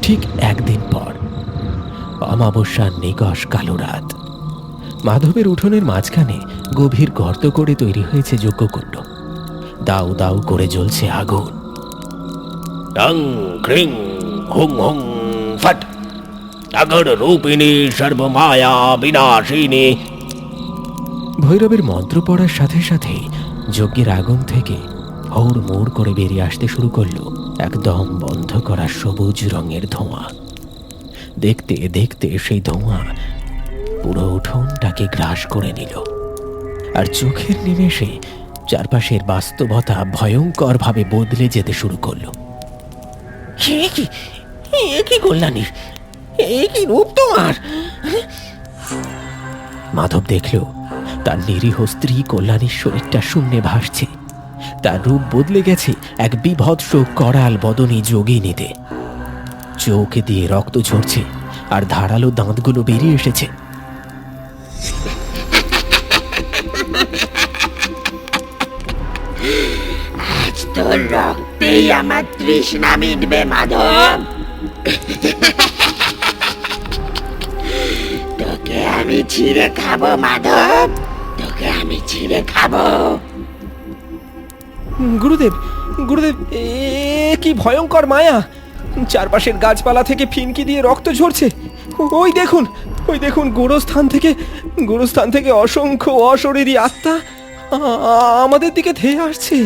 ঠিক একদিন পর অমাবস্যার নিকষ কালো রাত। মাধবের উঠোনের মাঝখানে গভীর গর্ত করে তৈরি হয়েছে যজ্ঞকুণ্ড। দাউ দাউ করে জ্বলছে আগুন। টং ক্রিং হুং হুং ফট আগর রূপিণী সর্বমায়া বিনাশিনী। ভৈরবের মন্ত্র পড়ার সাথে সাথে যজ্ঞের আগুন থেকে হৌড় মোড় করে বেরিয়ে আসতে শুরু করলো একদম বন্ধ করা সবুজ রঙের ধোঁয়া। দেখতে দেখতে সেই ধোঁয়া পুরো উঠোনটাকে গ্রাস করে নিল, আর চোখের নিমেষে চারপাশের বাস্তবতা ভয়ঙ্করভাবে বদলে যেতে শুরু করলো। কি কল্যাণীর, কি রূপ তোমার! মাধব দেখল তার নিরীহ স্ত্রী কল্যাণীর শরীরটা শূন্যে ভাসছে। তার রূপ বদলে গেছে এক বিভৎস করাল বদনী যোগিনীতে। চোখ দিয়ে রক্ত ঝরছে আর ধারালো দাঁতগুলো বেরিয়ে এসেছে। আজ তোর রক্তেই আমার তৃষ্ণা মিটবে মাধব। তোকে আমি ছিঁড়ে খাবো মাধব, তোকে আমি ছিঁড়ে খাবো। গুরুদেব, গুরুদেব, কি ভয়ঙ্কর মায়া! চারপাশের গাছপালা থেকে ফিনকি দিয়ে রক্ত ঝরছে। ওই দেখুন, ওই দেখুন, গোরস্থান থেকে অসংখ্য অশরীরী আত্মা আমাদের দিকে ধেয়ে আসছে।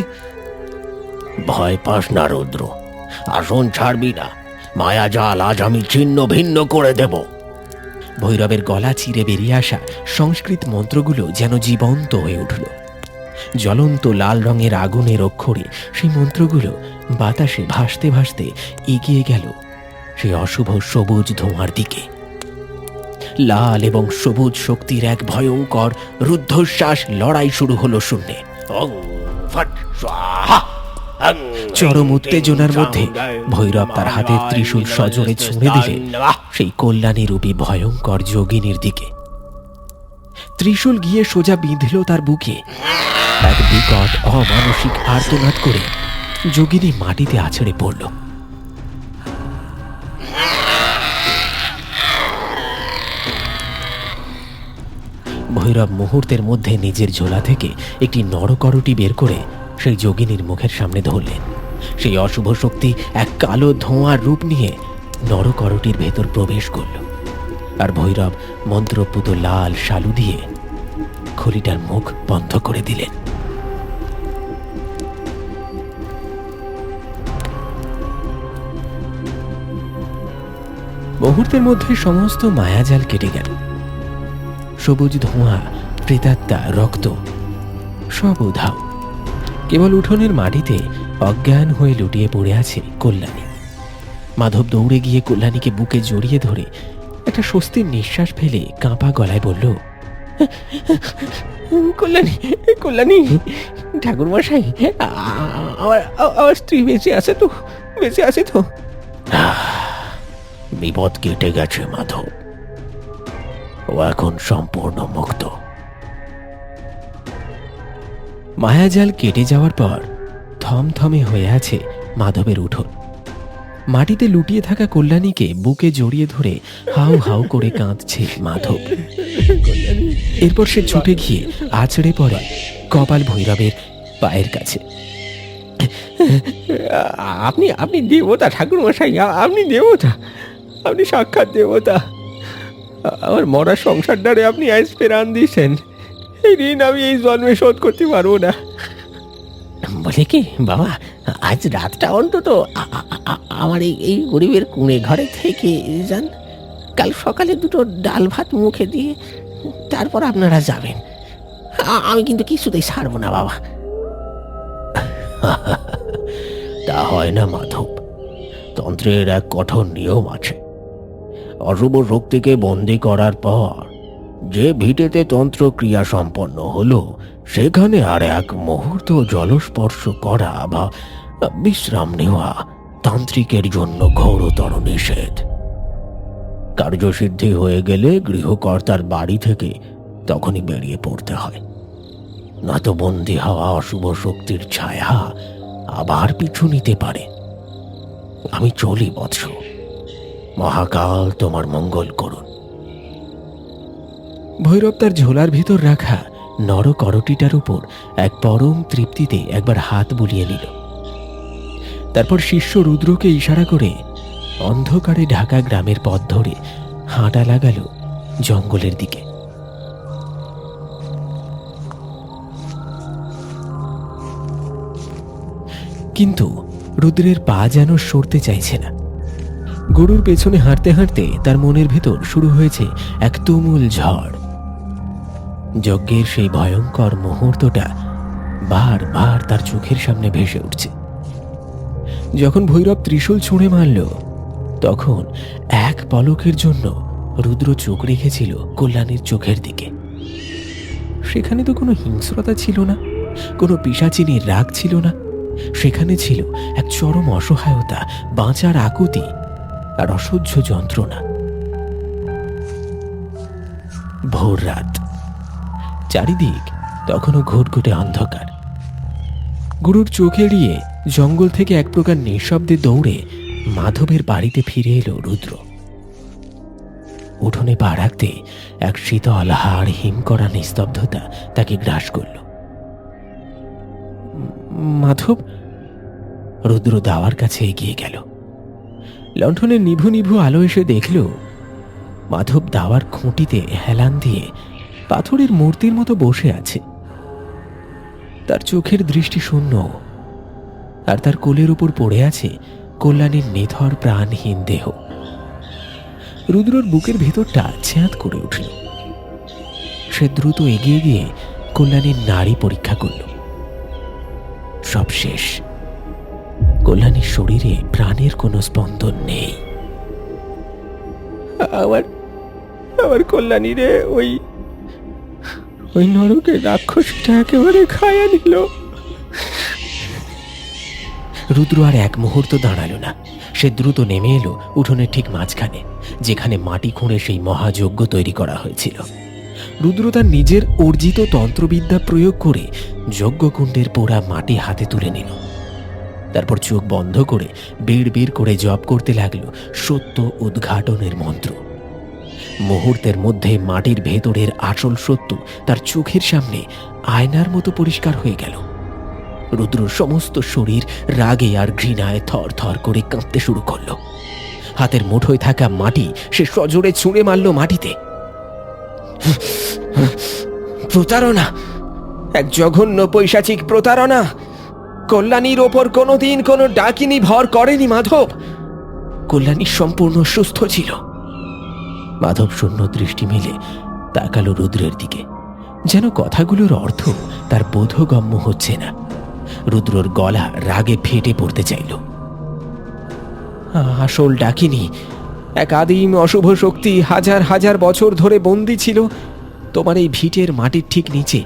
ভয় পাস না রুদ্র, আসন ছাড়বি না। মায়াজাল আজ আমি ছিন্ন ভিন্ন করে দেব। ভৈরবের গলা চিরে বেরিয়ে আসা সংস্কৃত মন্ত্রগুলো যেন জীবন্ত হয়ে উঠল। জ্বলন্ত লাল রঙের আগুনের অক্ষরে সেই মন্ত্রগুলো বাতাসে ভাসতে ভাসতে এগিয়ে গেল সেই অশুভ সবুজ ধোঁয়ার দিকে। লাল এবং সবুজ শক্তির এক ভয়ঙ্কর রুদ্ধশ্বাস লড়াই শুরু হলো শূন্যে। ওং ফট স্বাহা। চরম উত্তেজনার মধ্যে ভৈরব তার হাতের ত্রিশূল সজোরে ছুঁড়ে দিলেন সেই কল্যাণী রূপী ভয়ঙ্কর যোগিনীর দিকে। ত্রিশূল গিয়ে সোজা বিঁধল তার বুকে। এক বিকট অমানসিক আর্তনাদ করে যোগিনী মাটিতে আছড়ে পড়ল। ভৈরব মুহূর্তের মধ্যে নিজের ঝোলা থেকে একটি নরকরটি বের করে সেই যোগিনীর মুখের সামনে ধরলেন। সেই অশুভ শক্তি এক কালো ধোঁয়ার রূপ নিয়ে নরকরটির ভেতর প্রবেশ করল, আর ভৈরব মন্ত্রপুত লাল শালু দিয়ে খলিটার মুখ বন্ধ করে দিলেন। মুহূর্তের মধ্যে সমস্ত মায়াজাল কেটে গেল। সবুজ ধোঁয়া, প্রেতাত্মা, রক্ত সব উধাও। কেবল উঠোনের মাটিতে অজ্ঞান হয়ে লুটিয়ে পড়ে আছে কল্যাণী। মাধব দৌড়ে গিয়ে কল্যাণীকে বুকে জড়িয়ে ধরে একটা স্বস্তির নিঃশ্বাস ফেলে কাঁপা গলায় বলল, কল্যাণী, কল্যাণী, ঠাকুরমশাই, আমার স্ত্রী বেঁচে আছে তো? বেঁচে আছে তো? বিপদ কেটে গেছে মাধব, ও এখন সম্পূর্ণ মুক্ত। মায়াজাল কেটে যাওয়ার পর থমথমে হয়ে আছে মাধবের উঠোন। মাটিতে লুটিয়ে থাকা কল্যাণীকে বুকে জড়িয়ে ধরে হাউ হাউ করে কাঁদছে মাধব। এরপর সে ছুটে গিয়ে আছড়ে পড়ে কপাল ভৈরবের পায়ের কাছে। আপনি আপনি দেবতা ঠাকুরমশাই, আপনি দেবতা, আপনি সাক্ষাৎ দেবতা। আমার মরা সংসারটারে আপনি আজ ফেরান দিয়েছেন। এই ঋণ আমি এই জন্মে শোধ করতে পারবো না। বলে কি বাবা, আজ রাতটা অন্তত আমার এই গরিবের কুঁড়ে ঘরে থেকে যান। কাল সকালে দুটো ডাল ভাত মুখে দিয়ে তারপর আপনারা যাবেন। আমি কিন্তু কিছুতেই ছাড়বো না বাবা। তা হয় না মাধব, তন্ত্রের এক কঠোর নিয়ম আছে। অশুভ শক্তিকে বন্দি করার পর যে ভিটেতে তন্ত্র ক্রিয়া সম্পন্ন হলো, সেখানে আর এক মুহূর্ত জলস্পর্শ করা বা বিশ্রাম নেওয়া তান্ত্রিকের জন্য ঘোরতর নিষেধ। কার্যসিদ্ধি হয়ে গেলে গৃহকর্তার বাড়ি থেকে তখনই বেরিয়ে পড়তে হয়, নয়তো বন্দী হওয়া অশুভ শক্তির ছায়া আবার পিছু নিতে পারে। আমি চলি বৎস, মহাকাল তোমার মঙ্গল করুন। ভৈরব তার ঝোলার ভিতর রাখা নর করটিটার উপর এক পরম তৃপ্তিতে একবার হাত বুলিয়ে নিল। তারপর শিষ্য রুদ্রকে ইশারা করে অন্ধকারে ঢাকা গ্রামের পথ ধরে হাঁটা লাগালো জঙ্গলের দিকে। কিন্তু রুদ্রের পা যেন সরতে চাইছে না। গরুর পেছনে হাঁটতে হাঁটতে তার মনের ভেতর শুরু হয়েছে এক তুমুল ঝড়। যজ্ঞের সেই ভয়ঙ্কর মুহূর্তটা বারবার তার চোখের সামনে ভেসে উঠছে। যখন ভৈরব ত্রিশূল ছুঁড়ে মারল, তখন এক পলকের জন্য রুদ্র চোখ রেখেছিল কল্যাণীর চোখের দিকে। সেখানে তো কোনো হিংস্রতা ছিল না, কোনো পিশাচিনীর রাগ ছিল না। সেখানে ছিল এক চরম অসহায়তা, বাঁচার আকুতি আর অসহ্য যন্ত্রণা। ভোর রাত, চারিদিক তখনও ঘুটঘুটে অন্ধকার। গুরুর চোখ এড়িয়ে জঙ্গল থেকে এক প্রকার নিঃশব্দে দৌড়ে মাধবের বাড়িতে ফিরে এলো রুদ্র। উঠোনে পা রাখতে এক শীতল হাড় হিম করা নিস্তব্ধতা তাকে গ্রাস করল। মাধব। রুদ্র দাওয়ার কাছে এগিয়ে গেল। লণ্ঠনের নিভু নিভু আলো এসে দেখল মাধব দাওয়ার খুঁটিতে হেলান দিয়ে পাথরের মূর্তির মতো বসে আছে। তার চোখের দৃষ্টি শূন্য, আর তার কোলের উপর পড়ে আছে কল্যাণীর নিথর প্রাণহীন দেহ। রুদ্রর বুকের ভেতরটা ছ্যাঁত করে উঠল। সে দ্রুত এগিয়ে গিয়ে কল্যাণীর নাড়ি পরীক্ষা করল। সব শেষ। কল্যাণীর শরীরে প্রাণের কোনো স্পন্দন নেই। আমার কল্যাণী রে, ওই নরকে রাক্ষসটা একেবারে খায়া নিল। রুদ্র আর এক মুহূর্ত দাঁড়ালো না। সে দ্রুত নেমে এলো উঠোনের ঠিক মাঝখানে, যেখানে মাটি খুঁড়ে সেই মহাযজ্ঞ তৈরি করা হয়েছিল। রুদ্র তার নিজের অর্জিত তন্ত্রবিদ্যা প্রয়োগ করে যজ্ঞকুণ্ডের পোড়া মাটি হাতে তুলে নিল। তারপর চোখ বন্ধ করে বেড় বেড় করে জপ করতে লাগলো সত্য উদ্ঘাটনের মন্ত্র। মুহূর্তের মধ্যে মাটির ভেতরের আসল সত্য তার চোখের সামনে আয়নার মতো পরিষ্কার হয়ে গেল। রুদ্রর সমস্ত শরীর রাগে আর ঘৃণায় থর থর করে কাঁপতে শুরু করলো। হাতের মুঠোয় থাকা মাটি সে সজোরে ছুঁড়ে মারল মাটিতে। প্রতারণা, এক জঘন্য পৈশাচিক প্রতারণা। কল্যাণীর ওপর কোনোদিন কোনো ডাকিনী ভর করেনি মাধব। কল্যাণী সম্পূর্ণ সুস্থ ছিল। মাধব শূন্য দৃষ্টি মেলে তাকালো রুদ্রের দিকে, যেন কথাগুলোর অর্থ তার বোধগম্য হচ্ছে না। রুদ্রর গলা রাগে ফেটে পড়তে চাইল। আসল ডাকিনী, এক আদিম অশুভ শক্তি হাজার হাজার বছর ধরে বন্দী ছিল তোমার এই ভিটের মাটির ঠিক নিচে।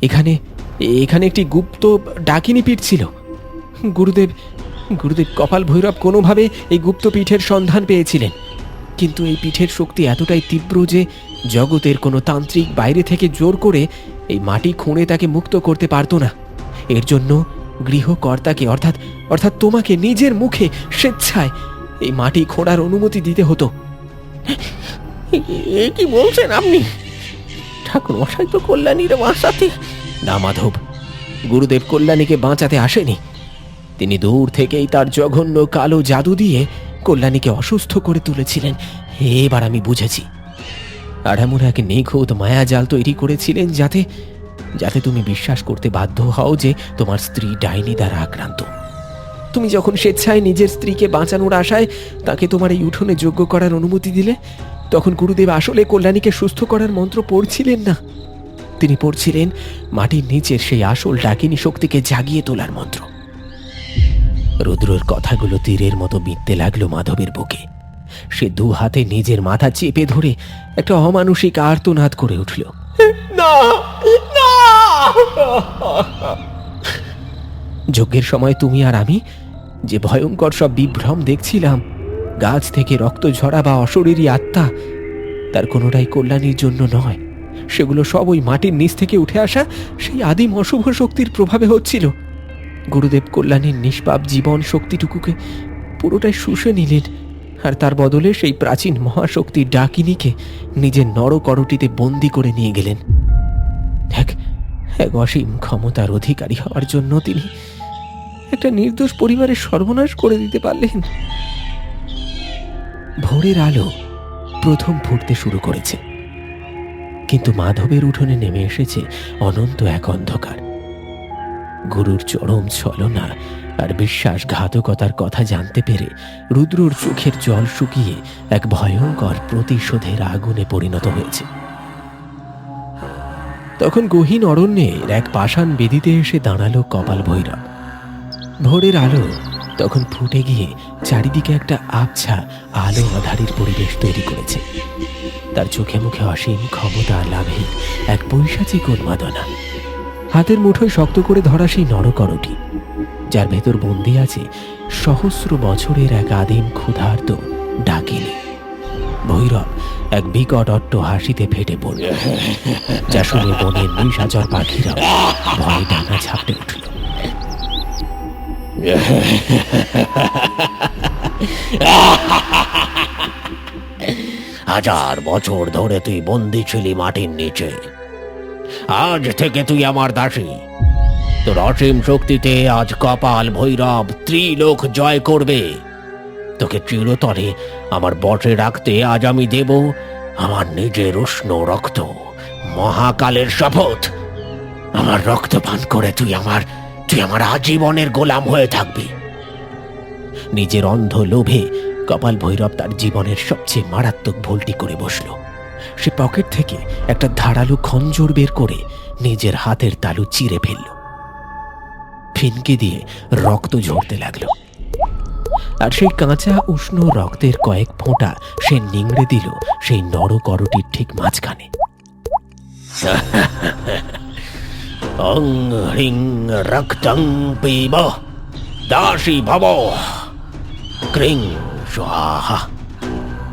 এখানে একটি গুপ্ত ডাকিনী পীঠ ছিল। গুরুদেব কপাল ভৈরব কোনোভাবে এই গুপ্ত পীঠের সন্ধান পেয়েছিলেন, কিন্তু এই পীঠের শক্তি এতটাই তীব্র যে জগতের কোনো তান্ত্রিক বাইরে থেকে জোর করে এই মাটি খুঁড়ে তাকে মুক্ত করতে পারত না। এর জন্য গৃহকর্তাকে অর্থাৎ তোমাকে নিজের মুখে স্বেচ্ছায় এই মাটি খোঁড়ার অনুমতি দিতে হতো। এ কি বলছেন আপনি? ঠাকুর মশাই তো কল্যাণীর বাঁচাতে। না মাধব, গুরুদেব কল্যাণীকে বাঁচাতে আসেনি। তিনি দূর থেকেই তার জঘন্য কালো জাদু দিয়ে কল্যাণীকে অসুস্থ করে তুলেছিলেন। এবার আমি বুঝেছি। আড়ামুড় এক নিখুঁত মায়াজাল তৈরি করেছিলেন যাতে তুমি বিশ্বাস করতে বাধ্য হও যে তোমার স্ত্রী ডাইনি দ্বারা আক্রান্ত। তুমি যখন স্বেচ্ছায় নিজের স্ত্রীকে বাঁচানোর আশায় তাকে তোমার এই উঠোনে যজ্ঞ করার অনুমতি দিলে, তখন গুরুদেব আসলে কল্যাণীকে সুস্থ করার মন্ত্র পড়ছিলেন না। তিনি পড়ছিলেন মাটির নিচের সেই আসল ডাকিনী শক্তিকে জাগিয়ে তোলার মন্ত্র। রুদ্রর কথাগুলো তীরের মতো বিঁধতে লাগলো মাধবের বুকে। সে দু হাতে নিজের মাথা চেপে ধরে একটা অমানুষিক আর্তনাদ করে উঠল। না, না! যজ্ঞের সময় তুমি আর আমি যে ভয়ঙ্কর সব বিভ্রম দেখছিলাম, গাছ থেকে রক্ত ঝরা বা অশরীরী আত্মা, তার কোনোটাই কল্যাণীর জন্য নয়। সেগুলো সব ওই মাটির নিচ থেকে উঠে আসা সেই আদিম অশুভ শক্তির প্রভাবে হচ্ছিল। গুরুদেব কল্যাণীর নিষ্পাপ জীবন শক্তিটুকুকে পুরোটাই শুষে নিলেন আর তার বদলে সেই প্রাচীন মহাশক্তি ডাকিনীকে নিজের নরকরটিতে বন্দি করে নিয়ে গেলেন। এক এক অসীম ক্ষমতার অধিকারী হওয়ার জন্য তিনি একটা নির্দোষ পরিবারের সর্বনাশ করে দিতে পারলেন। ভোরের আলো প্রথম ফুটতে শুরু করেছে, কিন্তু মাধবের উঠোনে নেমে এসেছে অনন্ত এক অন্ধকার। গুরুর চরম ছলনা আর বিশ্বাসঘাতকতার কথা জানতে পেরে রুদ্রর চোখের জল শুকিয়ে এক ভয়ঙ্কর প্রতিশোধের আগুনে পরিণত হয়েছে। তখন গহীন অরণ্যের এক পাষাণ বেদিতে এসে দাঁড়ালো কপাল ভৈরব। ভোরের আলো তখন ফুটে গিয়ে চারিদিকে একটা আবছা আলো আধারির পরিবেশ তৈরি করেছে। তার চোখে মুখে অসীম ক্ষমতা লাভের এক পৈশাচিক উন্মাদনা। হাতের মুঠোয় শক্ত করে ধরা সেই নরকরটি, যার ভেতর বন্দি আছে সহস্র বছরের এক আদিম ক্ষুধার্ত ডাকিনী। ভৈরব এক বিকট অট্ট হাসিতে ফেটে পড়ল, যা শুনে বনের নিশাচর পাখিরা ভয়ে ডানা ঝাপটে উঠল। হাজার বছর ধরে তুই বন্দি ছিলি মাটির নিচে, আজ থেকে তুই আমার দাসী। তোর অসীম শক্তিতে আজ কপাল ভৈরব ত্রিলোক জয় করবে। তোকে চিরতরে আমার বশে রাখতে আজ আমি দেব আমার নিজের উষ্ণ রক্ত, মহাকালের শপথ। আমার রক্ত পান করে তুই আমার আজীবনের গোলাম হয়ে থাকবি। নিজের অন্ধ লোভে কপাল ভৈরব তার জীবনের সবচেয়ে মারাত্মক ভুলটি করে বসল। সে পকেট থেকে একটা ধারালো খঞ্জর বের করে নিজের হাতের তালু চিরে ফেলল। ফিনকে দিয়ে রক্ত ঝরতে লাগলো, আর সেই কাঁচা উষ্ণ রক্তের কয়েক ফোঁটা সে নিংড়ে দিল সেই নরকরটির ঠিক মাঝখানে। অং হ্রিং রক্তং পিব দাসী ভব ক্রিং স্বাহা।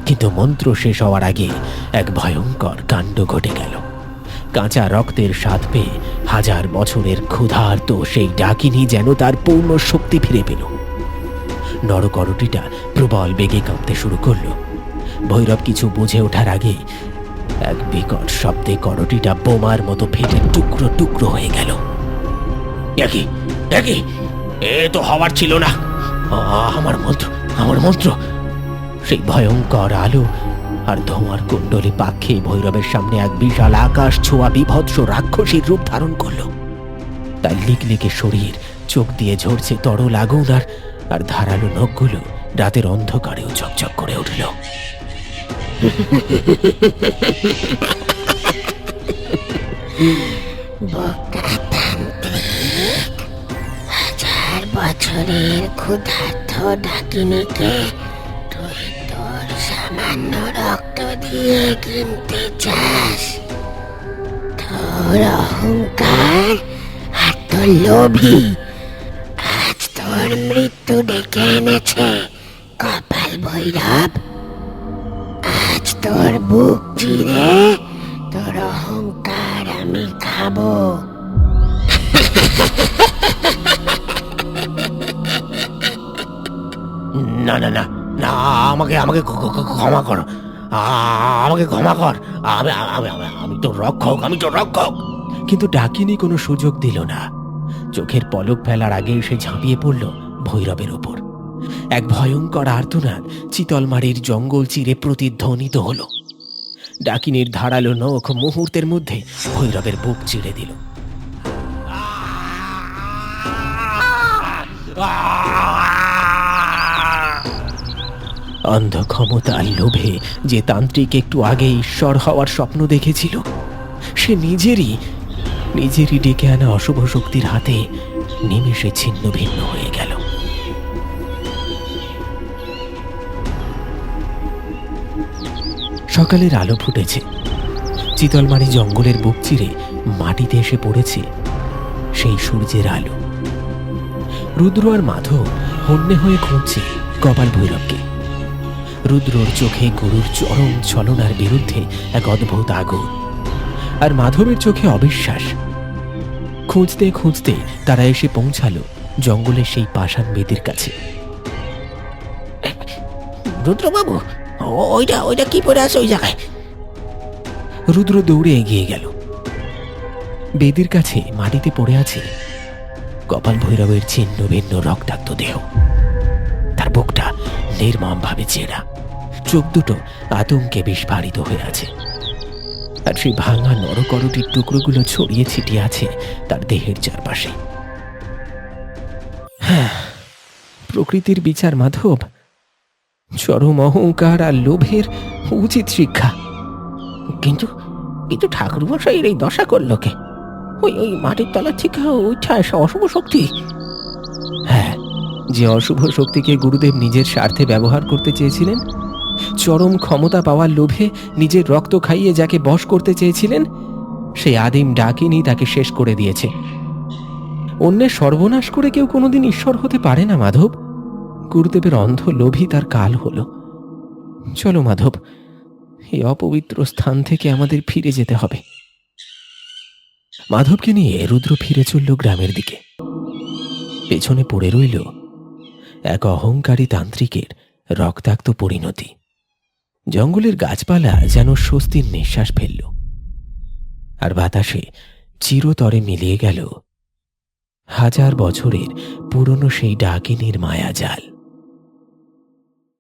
কিন্তু মন্ত্র শেষ হওয়ার আগে এক ভয়ঙ্কর কাণ্ড ঘটে গেল। কাঁচা রক্তের স্বাদ পেয়ে হাজার বছরের ক্ষুধার্ত সেই ডাকিনী যেন তার পূর্ণ শক্তি ফিরে পেল। নরকরটিটা প্রবল বেগে কাঁপতে শুরু করল। ভৈরব কিছু বুঝে ওঠার আগে এক বিকট শব্দে করটিটা বোমার মতো ফেটে টুকরো টুকরো হয়ে গেল। একই একই, এ তো হওয়ার ছিল না। আমার মন্ত্র। সেই ভয়ঙ্কর আলো আর ধোঁয়ার কুণ্ডলী পাক খেয়ে ভৈরবের সামনে এক বিশাল আকাশ ছোঁয়া বিভৎস রাক্ষসীর রূপ ধারণ করল। তার লিকলিকে শরীর, চোখ দিয়ে ঝরছে তরল আগুন, আর ধারালো নখগুলো রাতের অন্ধকারেও চকচক করে উঠল। হাজার বছরের ক্ষুধার্ত ডাকিনীকে তুই তোর সামান্য রক্ত দিয়ে কিনতে চাস? তোর অহংকার আর তোর লোভী আজ তোর মৃত্যু ডেকে এনেছে কপাল ভৈরব। আজ তোর বুক চিরে তোর অহংকার আমি খাবো। না না না না, আমাকে ক্ষমা কর, আমাকে ক্ষমা কর। আমি তো রক্ষক, আমি তো রক্ষক। কিন্তু ডাকিনী কোনো সুযোগ দিল না। চোখের পলক ফেলার আগে সে ঝাঁপিয়ে পড়ল ভৈরবের ওপর। এক ভয়ঙ্কর আর্তনাদ চিতলমারির জঙ্গল চিরে প্রতিধ্বনিত হলো। ডাকিনীর ধারালো নখ মুহূর্তের মধ্যে ভৈরবের বুক চিড়ে দিল। অন্ধ ক্ষমতার লোভে যে তান্ত্রিক একটু আগে ঈশ্বর হওয়ার স্বপ্ন দেখেছিল, সে নিজেরই ডেকে আনা অশুভ শক্তির হাতে নিমেষে ছিন্ন ভিন্ন হয়ে গেল। সকালের আলো ফুটেছে। চিতলমারি জঙ্গলের বুক চিরে মাটিতে এসে পড়েছে সেই সূর্যের আলো। রুদ্র আর মাধব হন্যে হয়ে খুঁজছে কপাল ভৈরবকে। রুদ্রর চোখে গুরুর চরম ছলনার বিরুদ্ধে এক অদ্ভুত আগুন, আর মাধবের চোখে অবিশ্বাস। খুঁজতে খুঁজতে তারা এসে পৌঁছালো জঙ্গলের সেই পাষাণ বেদির কাছে। রুদ্রবাবু, ওইটা ওইটা কি পড়ে আছে ওই জায়গায়? রুদ্র দৌড়ে এগিয়ে গেল। বেদির কাছে মাটিতে পড়ে আছে কপাল ভৈরবের ছিন্ন ভিন্ন রক্তাক্ত দেহ। তার বুকটা নির্মমভাবে চেরা, চোখ দুটো আতঙ্কে বিস্ফারিত হয়ে আছে, আর সেই ভাঙা নরকরটির টুকরোগুলো ছড়িয়ে ছিটিয়ে আছে তার দেহের চারপাশে। হ্যাঁ, প্রকৃতির বিচার মাধব, চরম অহংকার আর লোভের উচিত শিক্ষা। কিন্তু কিন্তু ঠাকুর মশাইয়ের এই দশা করলো কে? ওই ওই মাটির তলা থেকে ওইটা এসে অশুভ শক্তি। হ্যাঁ, যে অশুভ শক্তিকে গুরুদেব নিজের স্বার্থে ব্যবহার করতে চেয়েছিলেন, চরম ক্ষমতা পাওয়ার লোভে নিজের রক্ত খাইয়ে যাকে বশ করতে চেয়েছিলেন, সেই আদিম ডাকিনী তাকে শেষ করে দিয়েছে। অন্যের সর্বনাশ করে কেউ কোনোদিন ঈশ্বর হতে পারে না মাধব। গুরুদেবের অন্ধ লোভই তার কাল হলো। চলো মাধব, এই অপবিত্র স্থান থেকে আমাদের ফিরে যেতে হবে। মাধবকে নিয়ে রুদ্র ফিরে চলল গ্রামের দিকে। পেছনে পড়ে রইল এক অহংকারী তান্ত্রিকের রক্তাক্ত পরিণতি। জঙ্গলের গাছপালা যেন স্বস্তির নিঃশ্বাস ফেলল, আর বাতাসে চিরতরে মিলিয়ে গেল 1000 বছরের পুরনো সেই ডাকিনীর মায়াজাল।